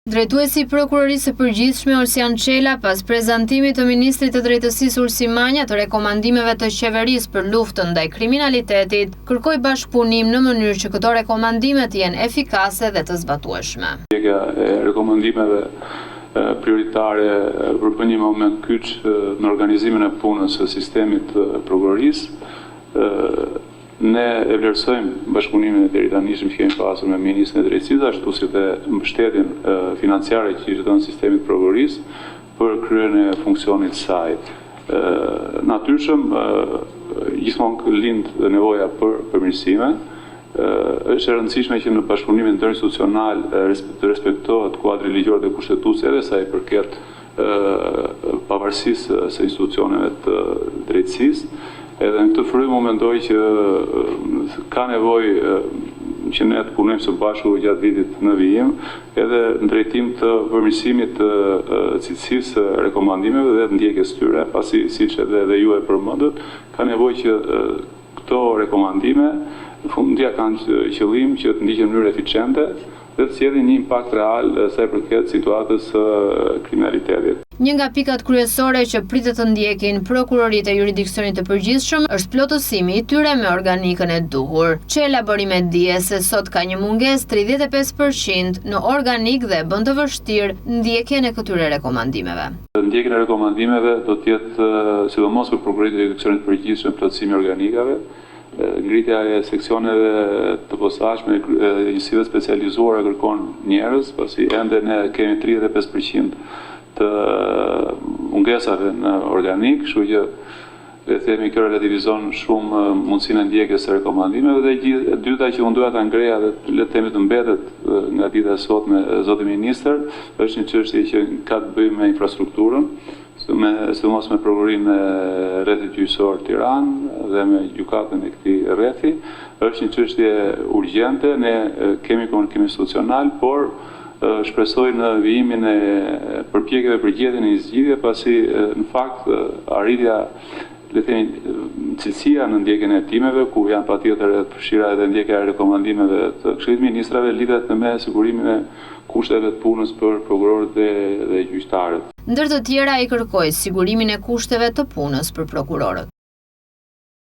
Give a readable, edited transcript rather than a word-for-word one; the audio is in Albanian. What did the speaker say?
Drejtuesi i Prokurorisë së Përgjithshme Olsian Çela, pas prezantimit të Ministrit të Drejtësisë Ulsi Manja të rekomandimeve të qeverisë për luftën ndaj kriminalitetit, kërkoi bashkëpunim në mënyrë që këto rekomandime të jenë efikase dhe të zbatueshme. Ndjekja e rekomandimeve prioritare për një moment kyç në organizimin e punës së sistemit prokurorisë. Ne e vlerësojmë bashkëpunimin e deritanishëm që kemi pasur me Ministrin e Drejtësisë, ashtu si dhe mbështetjen financiare që i dhënë sistemit prokurorisë për kryerjen e funksionit të saj. Natyrshëm, gjithmonë lind nevoja për përmirësime. Është e rëndësishme që në bashkëpunimin interinstitucional të respektohet kuadri ligjor dhe kushtetues edhe sa i përket pavarësisë së institucioneve të drejtësisë. Edhe në këtë frymë më mendoj që ka nevojë që ne të punojmë së bashku gjatë vitit në vijim, edhe në drejtim të përmirësimit të cilësisë së rekomandimeve dhe të ndjekjes tyre, pasi siç edhe ju e përmendët, ka nevojë që këto rekomandime në fundja kanë qëllim që të ndiqen në mënyrë eficiente dhe të sjellin një impakt real sa i përket situatës së kriminalitetit. Një nga pikat kryesore që pritet të ndjekin prokuroritë e jurisdiksionit të përgjithshëm është plotësimi i tyre me organikën e duhur. Çela bëri me dije se sot ka një mungesë 35% në organik dhe bën të vështirë ndjekjen e këtyre rekomandimeve. Ndjekjen e rekomandimeve do të jetë sidomos për prokuroritë e jurisdiksionit të përgjithshëm plotësimi i organikave, ngritja e seksioneve të posaçme, njësive specializuara kërkon njerëz, pasi ende ne kemi 35% të mungesave në organik, kështu që le të themi kjo relativizon shumë mundësinë e ndjekjes së rekomandimeve dhe e dyta që unë doja ta ngreja dhe le të themi të mbetet nga dita e sotme zoti ministër, është një çështje që ka të bëjë me infrastrukturën, sidomos me prokurorinë e rrethit gjyqësor Tiranë dhe me gjykatën e këtij rrethi. Është një çështje urgjente, ne kemi komunikim institucional, por shpresoj në vijimin e përpjekjeve për gjetjen e një zgjidhje, pasi në fakt arritja, le të themi, cilësia në ndjekjen e hetimeve, ku janë patjetër përfshira edhe ndjekja e rekomandimeve të Këshillit të Ministrave, lidhet me sigurimin e kushteve të punës për prokurorët dhe gjyqtarët. Ndër të tjera ai kërkoi sigurimin e kushteve të punës për prokurorët.